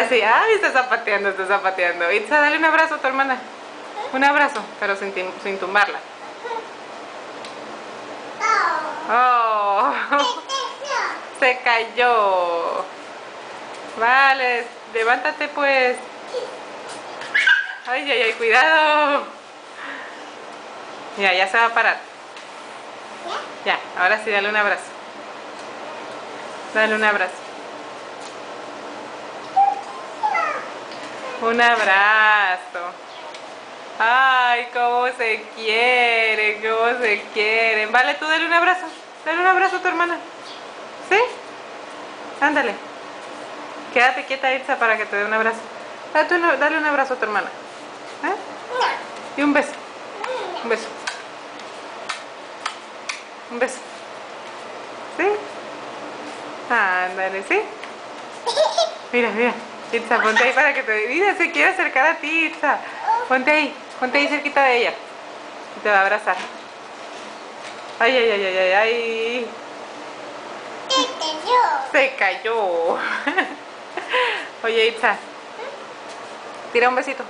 Así, ay, está zapateando, está zapateando. Itza, dale un abrazo a tu hermana. Un abrazo, pero sin tumbarla. Oh, se cayó. Vale, levántate pues. Ay, ay, ay, cuidado. Ya se va a parar. Ya, ahora sí, dale un abrazo. Dale un abrazo. Un abrazo. Ay, cómo se quieren, cómo se quieren. Vale, tú dale un abrazo. Dale un abrazo a tu hermana. ¿Sí? Ándale. Quédate quieta, Itza, para que te dé un abrazo. Dale un abrazo a tu hermana. ¿Eh? Y un beso. Un beso. Un beso. ¿Sí? Ándale, ¿sí? Mira, mira. Itza, ponte ahí para que te... Mira, se quiere acercar a ti, Itza. Ponte ahí cerquita de ella. Y te va a abrazar. Ay, ay, ay, ay, ay, ay. Se cayó. Oye, Itza. Tira un besito.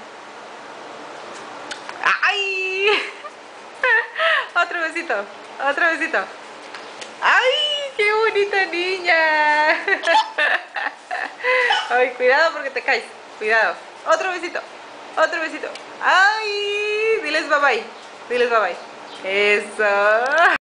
¡Ay! Otro besito. Otro besito. ¡Ay! ¡Qué bonita niña! Ay, cuidado porque te caes. Cuidado. Otro besito. Otro besito. ¡Ay! Diles bye bye. Diles bye bye. Eso.